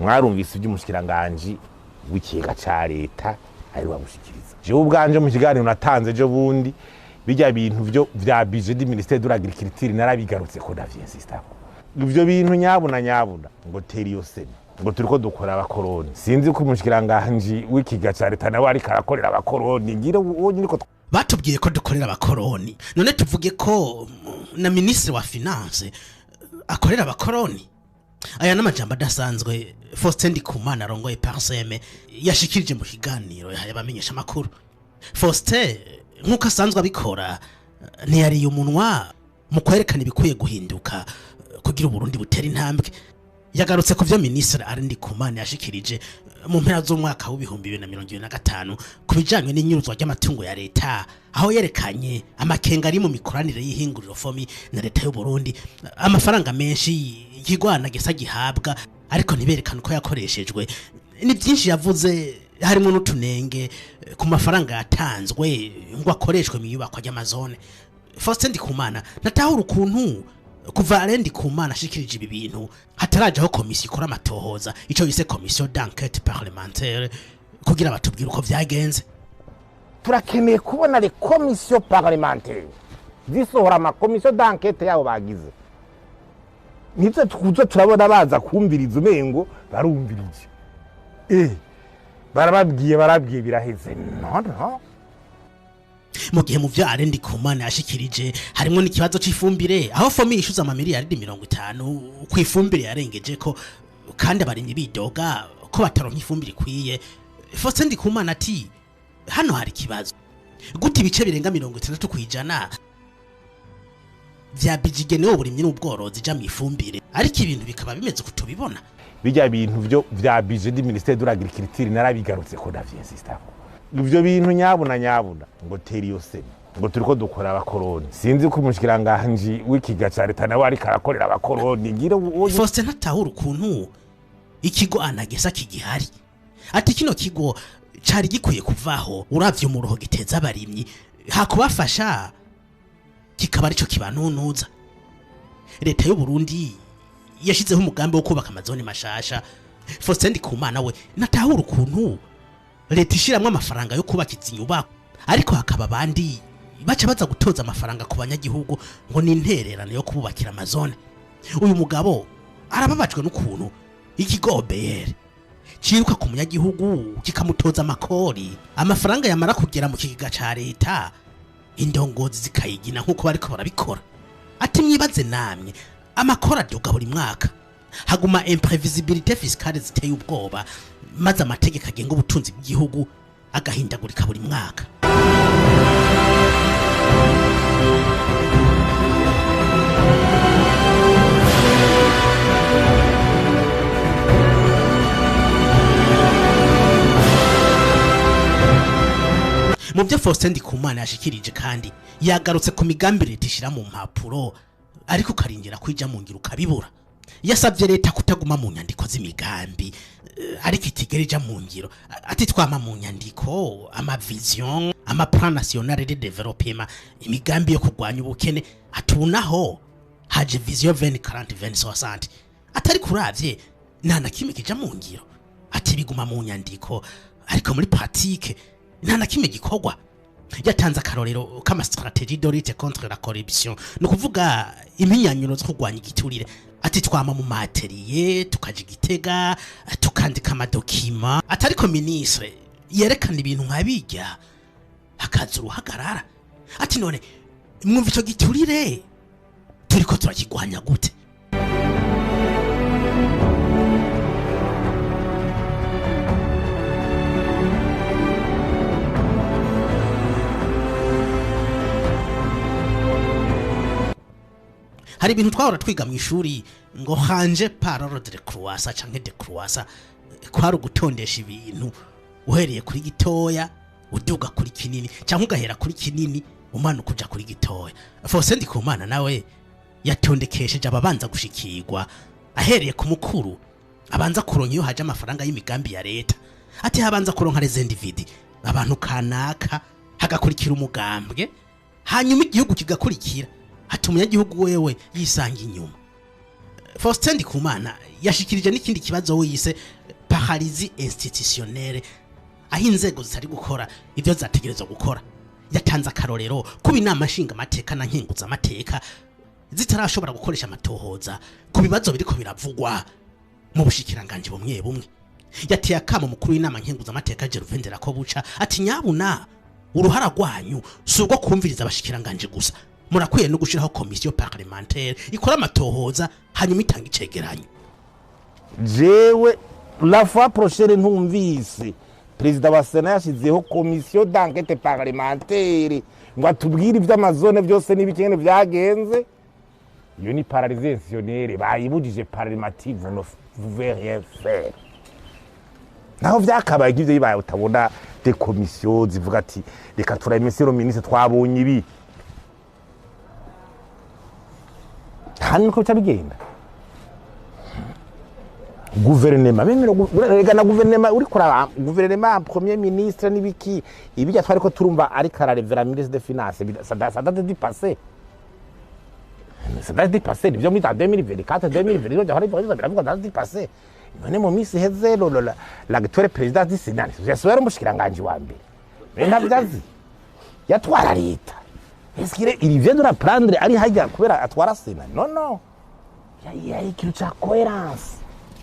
mwarumvise iby'umushikiranganje w'ikiga ca leta ari wamushikiriza je ubwanje mu kiganiro natanze je bundi bijya bintu byo vya budget du ministère de l'agriculture narabigarutse ko ndavyensista ivyo bintu nyabuna ngo teri yose ngo turiko dukora abakoroni sinzi ko umushikiranganje w'ikiga ca leta nawe ari karakorera abakoroni ngire wonyine ko batubwiye ko dukorera abakoroni none tuvuge ko na ministre wa finance akorera abakoroni aya n'amajambo adasanzwe Faustin Ndikumana arongoye PARCEM yashikirije mu kiganiro yahaye abamenyeshamakuru. Faustin nkuko asanzwe abikora ntiyari umunwa mu kwerekana ibikwiye guhinduka kugira Burundi butera intambwe. Yagarutse ku vyo ministre Ndikumana yashikirije mu mpera z'umwaka w'ibihumbi 2025 kubijanywe n'inyuruzwa ry'amatungo ya leta, aho yerekanye amakenga ari mu mikoranire y'ihinguriro fomi na leta y'u Burundi, amafaranga menshi yigwana gesa gihabwa ariko ntiberekana uko yakoreshejwe. Ni byinshi yavuze harimo n'utunenge ku mafaranga yatanzwe ngo akoreshwe mu yubakwa ry'amazone. Faustin Ndikumana natahura ukuntu kuva Ndikumana ashikirije ibi bintu hataraje aho komisiyo ikora amatohoza, ico yise commission d'enquête parlementaire, kugira batubwira uko vyagenze. Turakeneye kubona les commissions parlementaires zisohora ama commission d'enquête yabo bagize. Nitse tukuzo turabona baza kumviriza umengo barumvirije. Barababwiye biraheze. No. Mu gihe mu vya Ndikumana yashikirije harimo n'ikibazo c'ifumbire, aho fomi ishuza amamiliyaridi 50 ku ifumbire yarengeje ko kandi abarinyi bidoga ko bataronka ifumbire ikwiye. Faustin Ndikumana ati hano hari kibazo gute ibice birenga 60 kwijana vya bijigenewe uburimyi n'ubworozi ja mu ifumbire, ariko ibintu bikaba bimeze kutubibona. Bijya bintu byo vya budget du ministère de l'agriculture narabigarutse ko ndavyensista. Ivyo bintu nyabuna ngo teri yose ngo turiko dukora abakoroni sinzi ko umushikiranganje w'ikiga ca leta nawe ari karakorera abakoroni ngire wonyine. Faustin natahura ukuntu ikigo anagesa kigihari, ati kino kigo cari gikwiye kuvaho uravye mu ruho giteza abarimyi hakubafasha kikaba arico kibanunuza. Leta y'u Burundi yashizeho umugambi wo kubaka amazone mashasha. Faustin Ndikumana we natahura ukuntu leta ishiramwe amafaranga yo kubaka inyubako, ariko hakaba bandi baca baza gutoza amafaranga ku banyagihugu ngo ni intererano yo kububakira amazone. Uyu mugabo arababajwe n'ukuntu ikigo BR ciruka ku munyagihugu kikamutoza amakori, amafaranga yamara kugera mu kigiga ca leta indongozi zikayigina nkuko bariko barabikora. Ati mwibaze namwe amakora aduga buri mwaka, haguma imprevisibilité fiscale ziteye ubwoba, maze amategeko agenga ubutunzi bw'igihugu agahindagurika buri mwaka. Mu byo Faustin Ndikumana yashikirije kandi yagarutse ku migambi leta ishira mu mpapuro ariko karingira kwija mu ngiro ukabibura. Yasabye leta kutaguma mu nyandiko z'imigambi ariko itigereja mu ngiro, ati twama mu nyandiko ama vision ama plan national de développement, imigambi yo kugwanya ubukene. Atunaho haje vision 2040-2060, atari kuravye nta kimwe kija mu ngiro. Ati biguma mu nyandiko ariko muri pratique nta kimwe gikorwa. Yatanze akarorero kama stratégie de lutte contre la corruption, no kuvuga iminyanyuro zo kugwanya igiturire. Ati twama mu materiye tukaje Gitega tukandika amadokima, atariko ministre yerekana ibintu nkabijya hakaza uruhagarara. Ati none mwumva ico giturire turiko turakigwanya gute? Hari ibintu twahora twiga mu ishuri ngo hanje parole de croissance canke de croissance, kwari gutondesha ibintu uhereye kuri gitoya uduga kuri kinini canke ugahera kuri kinini umana kuja kuri gitoya. Faustin Ndikumana nawe yatondekesheje ababanza gushikirwa ahereye ku mukuru, abanza kuronka iyo haje amafaranga y'imigambi ya leta. Ati habanza kuronka les individus, abantu kanaka, hagakurikira umugambwe, hanyuma igihugu kigakurikira. Ati umunyagihugu wewe yisanga inyuma. Faustin Ndikumana yashikirije n'ikindi kibazo wiyise paralysie institutionnelle, aho inzego zitari gukora ivyo zategerezwa gukora. Yatanze akarorero kuba inama nshinga amateka na nkenguza amateka zitarashobora gukoresha amatohoza ku bibazo biriko biravugwa mu bushikiranganje bumwe bumwe. Yateye akamo mukuru w'inama nkenguza amateka Geruvendera ko buca ati nyabuna uruhara rwanyu si ubwo kumviriza abashikiranganje gusa, murakwiye no gushiraho komisiyo parlementaire ikora amatohoza hanyuma itanga icegeranyo. Jewe la fois prochaine ntumvise Perezida wa Sena yashizeho komisiyo d'enquête parlementaire ngo atubwire ivy'amazone byose n'ibikene vyagenze. Iyo ni paralysie institutionnelle bayibujije parlementative no pouvait rien faire. Naho vyakabaye ivyo bibaye utabona de komisiyo zivuga ati reka turayimese ro ministre twabonye ibi. Hano ko cyabigenda. Gouvernement na gouvernement uri kora gouvernement premier ministre nibiki ibijya twari ko turumva ari kararevera ministre des finances ça date du passé. Ça date du passé, nivyo muri 2024 2020 ndio hari biravuga date du passé. None mu misi heze l'actuel président du Sénat yasubira umushikiranganje wa mbere. Benda byazi yatwara leta. Est-ce qu'il vient de la prendre ari hajya kubera atwara Sénat? Non. Il y a écrit la cohérence.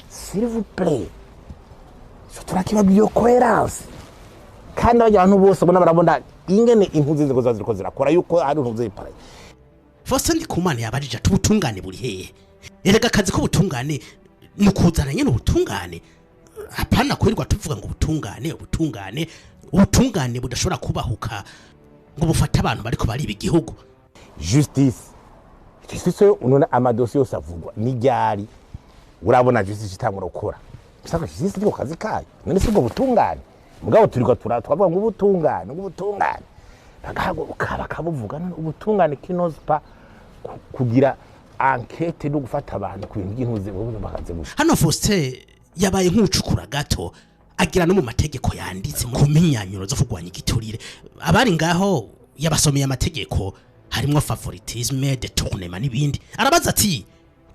S'il vous plaît. Surtout qu'il y a bio cohérence. Kandi abantu bose bona barabona ingene impuzi ziko zaziriko zirakora yuko ari ntuze ipara. Faustin Ndikumana yabarije ati ubutungane buri hehe? Erega akazi ko ubutungane nukuzana nyene ubutungane. Hapana kwirirwa tuvuga ngo ubutungane budashobora kubahuka ngo bufata abantu bariko bari igihugu. Justice unona amadosiyo yose avugwa n'iryari urabona justice itangura gukora. Bisaka justice iko kazi kayo. None sibwo butungane. Mugabo turiko twavuga ngo ubutungane. Bagahaguruka bakabuvuga ubutungane kinospa kugira enquête no gufata abantu ku bintu by'intuze bakaze gusha. Hano Faustin yabaye nk'ucukura gato agira no mu mategeko yanditse mu kumenyanyuro zo kugwanya igiturire. Abari ngaho yabasomeye amategeko harimo favoritisme, détournement n'ibindi. Arabaza ati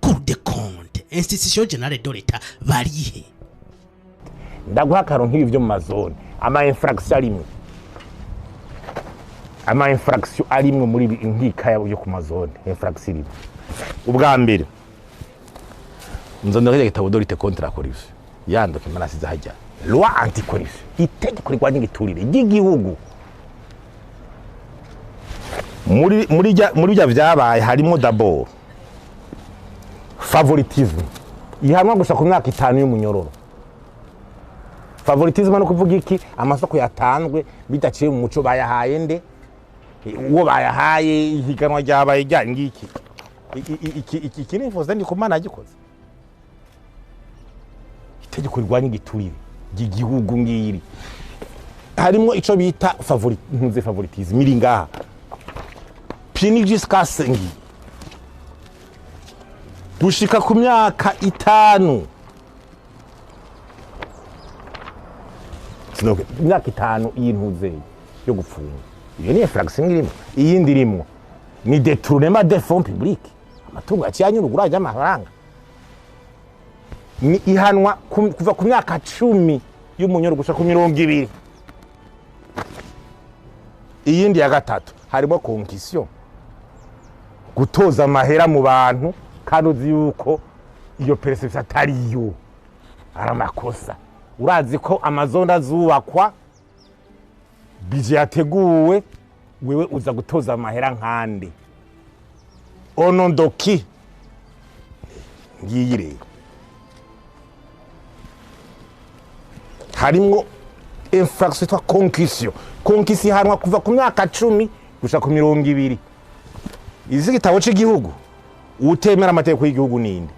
Cour des comptes, institution générale de l'État barihe? Ndaguha karo nk'ibyo mu mazone ama infraction arimwe muri inkika yo ku mazone infraction iri. Ubwa mbere nzondoreye gitabo dorite contre la corruption yandoke manasiza hajya loi anti corruption itegeko rigwanya igiturire ry'igihugu. Muri bya vyabaye harimo d'abord favoritisme ihanwa gusa ku myaka 5 y'umunyororo. Favoritisme no kuvuga iki amasoko yatanzwe bidaciye mu muco bayahaye nde uwo bayahaye ihiganwa ryabaye rya ngiki iki ni Faustin Ndikumana agikoze. Itegeko rigwanya igiturire ry'igihugu ngiri harimo ico bita favoritisme iri ngaha pini jusqu'à 5 gushika ku myaka 5 sinoke myaka 5 y'intuze yo gupfunga. Iyo ni infraction irimo. Iyindi irimo ni détournement des fonds publics, amatungo aciyanyura uguraje amafaranga. Ni ihanwa kuva ku myaka 10 y'umunyoro gushika ku 20. Iyindi ya gatatu harimo concussion, gutoza amahera mu bantu kandi uzi yuko iyo perception atari yo aramakosa. Urazi ko amazone azubakwa bije yateguwe wewe uza gutoza amahera nkande onondoki ngiyire. Harimo infraction twa concussion harimo kuva ku myaka 10 gushika ku 20. Izi gitabo cy'igihugu utemera amategeko y'igihugu ninde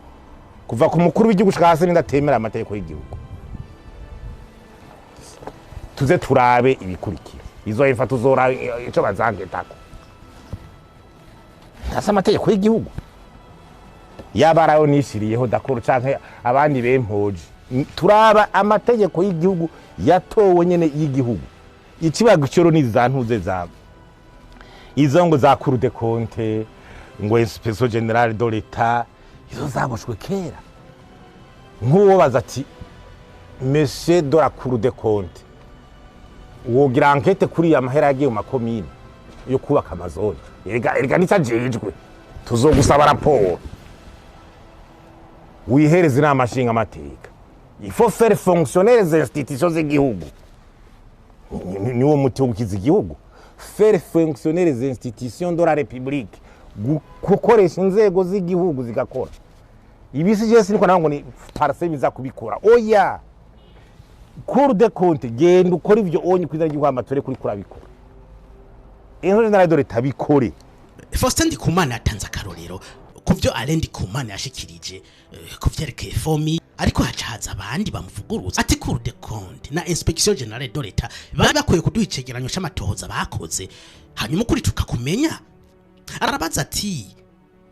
kuva ku mukuru w'igihugu gushika hasi n'indatemera amategeko y'igihugu. Tuze turabe ibikurikira izo ifa tuzora ico bazangetako asa amategeko y'igihugu yabarayo nishiriyeho dakoro canke abandi bempoje. Turaba amategeko y'igihugu yatowe nyene y'igihugu. Ikibago cyo nizantuze za izo ngo za Cour des comptes ngo inspection générale de l'État izo zaboshwe kera nk'uwo baza ati monsieur de la cour de compte wogira enquête kuri ya mahera yagiye mu makomine yo kubaka amazone erega nicajejwe tuzogusaba raporo wihereza inama nshinga amateka il faut faire fonctionner les institutions z'igihugu niwo muti w'ukiza igihugu faire fonctionner les institutions de la république gukoresha inzego z'igihugu zigakora ibisi je siniko nango ni PARCEM iza kubikora oya cour de compte genda ukora ivyo onye kwizana gihugu amatore kuri kurabikora inzo general de l'etat bikore. Faustin Ndikumana yatanze akarorero kuvyo Ndikumana yashikirije kuvyerekeye fomi ariko hacaza abandi bamuvuguruza ati cour de compte na inspection generale de l'etat bari bakwiye kuduha icegeranyo c'amatohoza bakoze hanyuma kuri tukakumenya. Arabaza ati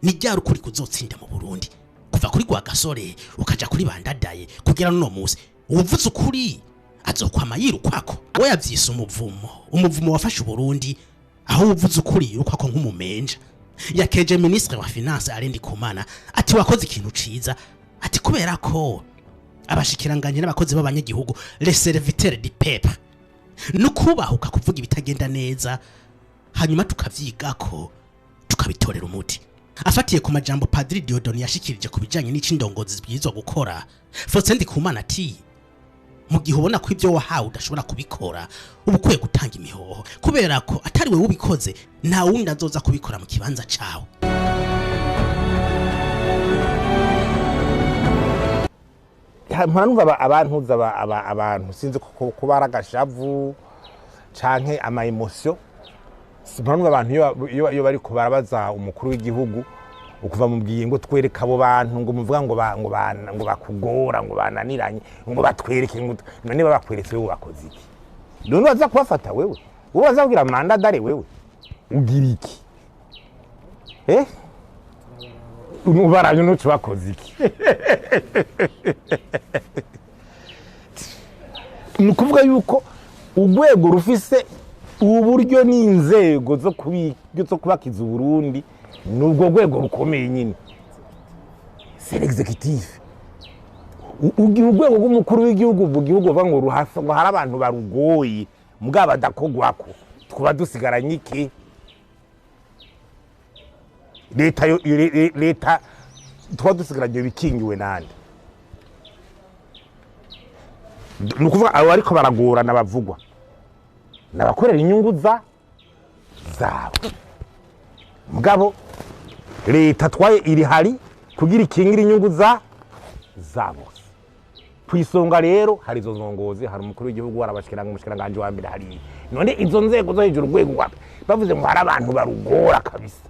ni ryari ukuri kuzotsinda mu Burundi kuva kuri gwa gasore ukaja kuri bandadaye kugira no musi uvuze ukuri azokwama yirukwako we yavyise umuvumo wafashe Burundi aho uvuze ukuri yirukwako nk'umumenja. Yakeje ministre wa finance Ndikumana ati wakoze ikintu ciza ati kubera ko abashikiranganye n'abakozi b'abanyagihugu les serviteurs du peuple nukubahuka kuvuga ibitagenda neza hanyuma tukavyigako tukabitorera umuti. Afatiye ku majambo Padiri Diodoni yashikirije kubijanye n'icindongozi zibwirizwa gukora Faustin Ndikumana ati mu gihe ubona ko ibyo wahawe udashobora kubikora ubukwiye gutanga imihoho kubera ko atari we ubikoze nta wundi azoza kubikora mu kibanza cawe. Mpanumva abantu sinzi ko kubara gashavu canke ama emotion mpanumva abantu iyo bari kubarabaza umukuru w'igihugu ukuva mubwiye ngo twereka abo bantu ngo muvuga ngo bakugora ngo bananiranye ngo batwereke ngo none bakweretse wewe bakoze iki none waza kubafata wewe waza kugira manda dare wewe ugira iki ubaranye no bakoze iki nukuvuga yuko urwego rufise uburyo n'inzego zo kubakiza Burundi nubwo rwego rukomeye nyine c'est l'exécutif urwego rw'umukuru w'igihugu uvugihugu bava ngo ruhafa ngo hari abantu barugoye mbwa badakogwako twaba dusigaranye iki leta twaba dusigaranye bikingiwe nande nukuvuga abo ariko baragorana bavugwa nabakorera inyungu zabo mugabo leta twaye iri hari kugira ikingira inyungu zabo kwisonga rero hari izo ndongozi hari umukuru w'igihugu warabashikiranga umushikiranganje wa mbere hari none izo nzego zo hejuru rwego rwape bavuze ngo hari abantu barugora kabisa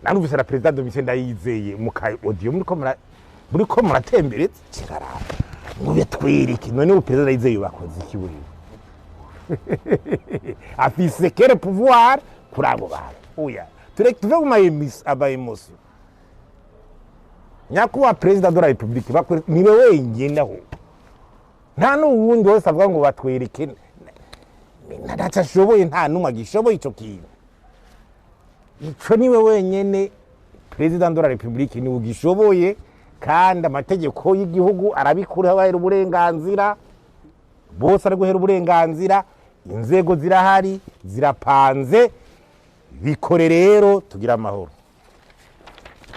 nanumvise na president Domitien Ndayizeye mu audio muriko muratemberetse kigarara ngo betwereke none u president Ndayizeye bakoze iki wewe afise quel pouvoir kuri abo bantu oya tuve mu abayemosi nyakuba president de la republique niwe wenyine aho nta n'uwundi wese avuga ngo batwereke ntatashoboye nta n'umwe agishoboye ico kintu ico niwe wenyene president de la republique niwe ugishoboye kandi amategeko y'igihugu arabikuraho bahera uburenganzira bose ari guhera uburenganzira inzego zirahari zirapanze bikore rero tugira amahoro.